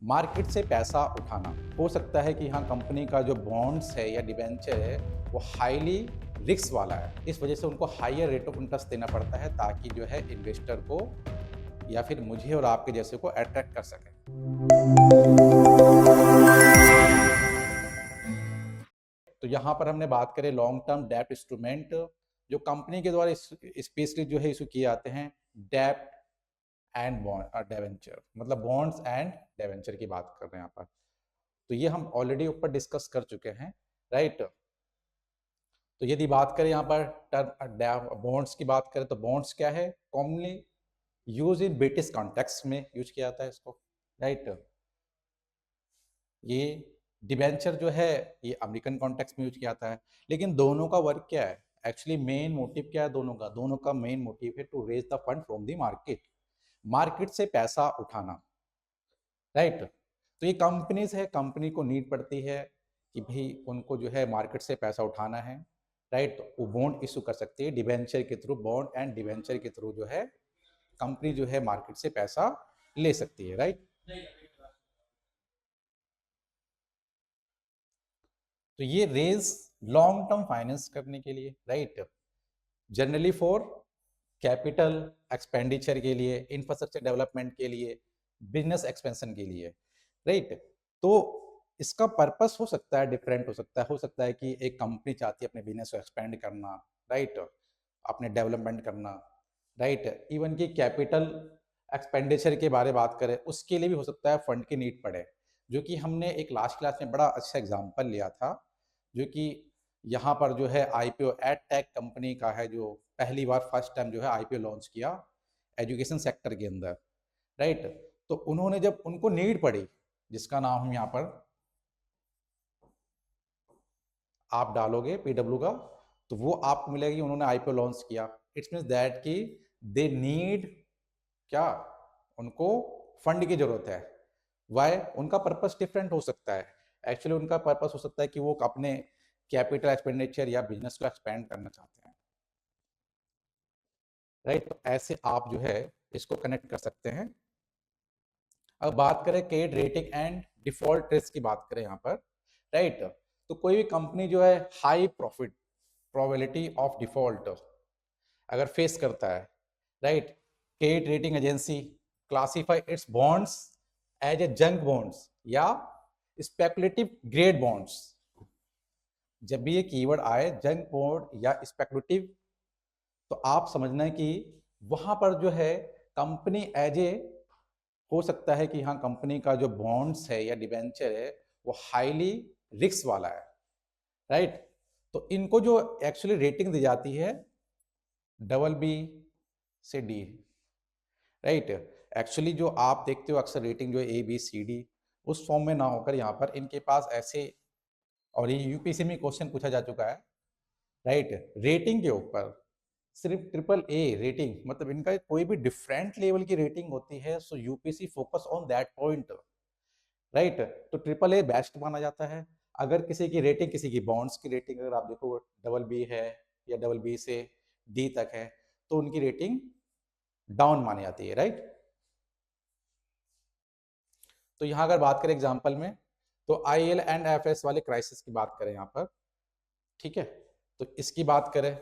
Market से पैसा उठाना हो सकता है कि हाँ कंपनी का जो बॉन्ड्स है या डिबेंचर है वो हाईली रिस्क वाला है, इस वजह से उनको हायर रेट ऑफ इंटरेस्ट देना पड़ता है ताकि जो है इन्वेस्टर को या फिर मुझे और आपके जैसे को अट्रैक्ट कर सके। तो यहाँ पर हमने बात करें लॉन्ग टर्म डेब्ट इंस्ट्रूमेंट जो कंपनी के द्वारा स्पेशली जो है इशू किए जाते हैं, डेब्ट एंड बॉन्ड डेवेंचर, मतलब बॉन्ड्स एंड डेवेंचर की बात कर रहे हैं यहाँ पर। तो ये हम ऑलरेडी ऊपर डिस्कस कर चुके हैं, राइट। तो यदि बात करें यहाँ पर टर्म बॉन्ड्स की बात करें तो बॉन्ड्स क्या है, commonly use in British context में यूज किया जाता है इसको, राइट। ये डिबेंचर जो है ये अमेरिकन कॉन्टेक्स्ट में यूज किया जाता है। लेकिन दोनों का वर्क क्या है, एक्चुअली मेन मोटिव क्या है दोनों का मेन मोटिव है to raise the fund from the market, market से पैसा उठाना, राइट। तो ये कंपनीज है, कंपनी को नीड पड़ती है कि भाई उनको जो है मार्केट से पैसा उठाना है, राइट। तो वो बॉन्ड इशू कर सकती है डिबेंचर के थ्रू, बॉन्ड एंड डिबेंचर के थ्रू जो है कंपनी जो है मार्केट से पैसा ले सकती है, राइट। तो ये रेज लॉन्ग टर्म फाइनेंस करने के लिए, right, generally for capital expenditure के लिए, इंफ्रास्ट्रक्चर डेवलपमेंट के लिए, बिजनेस एक्सपेंशन के लिए, राइट। तो इसका पर्पस हो सकता है डिफरेंट, हो सकता है कि एक कंपनी चाहती है अपने बिजनेस को एक्सपेंड करना, राइट, अपने डेवलपमेंट करना, राइट। इवन की कैपिटल एक्सपेंडिचर के बारे में बात करें उसके लिए भी हो सकता है फंड की नीड पड़े, जो कि हमने एक लास्ट क्लास में बड़ा अच्छा एग्जांपल लिया था, जो कि यहाँ पर जो है आईपीओ एडटेक कंपनी का है, जो पहली बार फर्स्ट टाइम जो है आईपीओ लॉन्च किया एजुकेशन सेक्टर के अंदर, राइट। तो उन्होंने जब उनको नीड पड़ी, जिसका नाम हम यहाँ पर आप डालोगे पीडब्ल्यू का, तो वो आपको मिलेगी उन्होंने आईपीओ लॉन्च किया। इट्स मीन्स दैट कि दे नीड क्या, उनको फंड की जरूरत है। वाई, उनका पर्पस डिफरेंट हो सकता है, एक्चुअली उनका पर्पस हो सकता है कि वो अपने कैपिटल एक्सपेंडिचर या बिजनेस को एक्सपेंड करना चाहते हैं, राइट। तो ऐसे आप जो है इसको कनेक्ट कर सकते हैं। अब बात करें credit rating and default risk की बात करें यहाँ पर, राइट। तो कोई भी कंपनी जो है high profit probability of default अगर फेस करता है, right, credit rating agency classify its bonds as a junk bonds या स्पेकुलेटिव ग्रेड बॉन्ड्स। जब भी ये कीवर्ड आए जंक बॉन्ड या स्पेकुलेटिव, तो आप समझना है कि वहां पर जो है कंपनी एज ए, हो सकता है कि हाँ कंपनी का जो बॉन्ड्स है या डिबेंचर है वो हाईली रिस्क वाला है, राइट। तो इनको जो एक्चुअली रेटिंग दी जाती है डबल बी से डी, राइट। एक्चुअली जो आप देखते हो अक्सर रेटिंग जो ए बी सी डी उस फॉर्म में ना होकर यहाँ पर इनके पास ऐसे, और ये यूपीएससी में क्वेश्चन पूछा जा चुका है, राइट, रेटिंग के ऊपर सिर्फ ट्रिपल ए रेटिंग, मतलब इनका कोई भी डिफरेंट लेवल की रेटिंग होती है, so UPSC focus on that point, right. तो ट्रिपल ए बेस्ट माना जाता है। अगर किसी की रेटिंग, किसी की बॉन्ड्स की रेटिंग अगर आप देखो डबल बी है या डबल बी से डी तक है, तो उनकी रेटिंग डाउन मानी जाती है, राइट। तो यहाँ अगर बात करें एग्जाम्पल में, तो I L and F S वाले क्राइसिस की बात करें यहाँ पर, ठीक है। तो इसकी बात करें,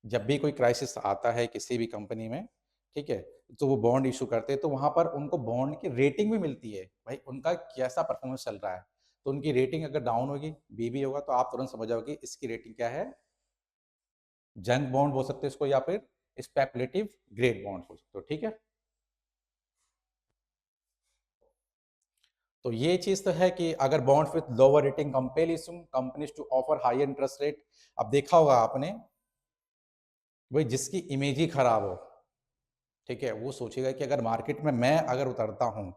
जब भी कोई क्राइसिस आता है किसी भी कंपनी में, ठीक है, तो वो बॉन्ड इशू करते हैं, तो वहां पर उनको बॉन्ड की रेटिंग भी मिलती है, भाई उनका कैसा परफॉर्मेंस चल रहा है। तो उनकी रेटिंग अगर डाउन होगी, बी होगा, तो आप तुरंत समझ जाओगे इसकी रेटिंग क्या है, जंक बॉन्ड बोल सकते हैं इसको या फिर स्पेकुलेटिव ग्रेड बॉन्ड बोल सकते हो, ठीक है। तो ये चीज तो है कि अगर bond with lower rating compel issue companies to offer high interest rate. अब देखा होगा आपने, भाई जिसकी इमेज ही खराब हो, ठीक है, वो सोचेगा कि अगर मार्केट में मैं अगर उतरता हूँ,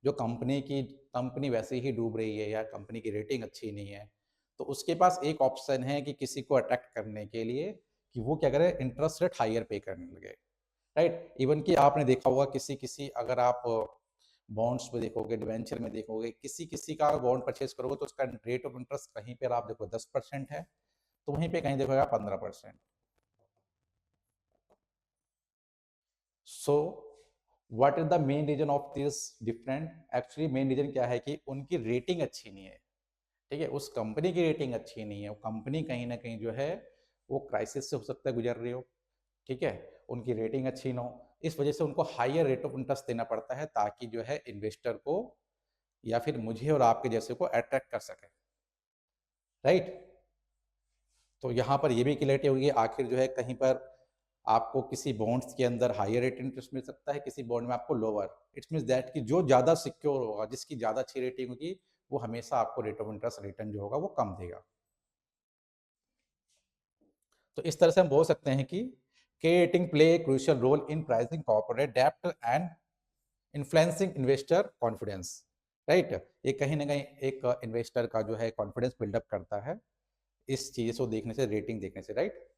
जो कंपनी वैसे ही डूब रही है या कंपनी की रेटिंग अच्छी नहीं है, तो उसके पास एक ऑप्शन है कि किसी को अट्रैक्ट करने के लिए कि वो क्या करे, इंटरेस्ट रेट हायर पे करने लगे, राइट। इवन कि आपने देखा होगा किसी किसी, अगर आप बॉन्ड्स में देखोगे, डिवेंचर में देखोगे, किसी किसी का बॉन्ड परचेज करोगे तो उसका रेट ऑफ इंटरेस्ट कहीं पर आप देखो 10% है, तो वहीं पे कहीं देखोगे 15%। So what is the main reason of this different? Actually main reason क्या है कि उनकी रेटिंग अच्छी नहीं है, ठीक है, उस कंपनी की रेटिंग अच्छी नहीं है, वो कंपनी कहीं ना कहीं जो है वो क्राइसिस से हो सकता है गुजर रही हो, ठीक है, उनकी रेटिंग अच्छी ना हो, इस वजह से उनको हायर रेट ऑफ इंटरेस्ट देना पड़ता है ताकि जो है इन्वेस्टर को या फिर मुझे और आपके जैसे को अट्रैक्ट कर सके, राइट। तो यहाँ पर ये भी क्लियरिटी होगी आखिर जो है कहीं पर आपको किसी बॉन्ड्स के अंदर हायर रेट इंटरेस्ट मिल सकता है, किसी बॉन्ड में आपको लोअर। इट्स मीन्स दैट कि जो ज़्यादा सिक्योर होगा, जिसकी ज़्यादा अच्छी रेटिंग होगी, वो हमेशा आपको रेट ऑफ इंटरेस्ट रिटर्न जो होगा वो कम देगा। तो इस तरह से हम बोल सकते हैं कि rating play crucial role in pricing corporate डेब्ट and influencing investor confidence, right. ये कहीं ना कहीं एक इन्वेस्टर का जो है कॉन्फिडेंस बिल्डअप करता है इस चीज़ को देखने से, रेटिंग देखने से, राइट।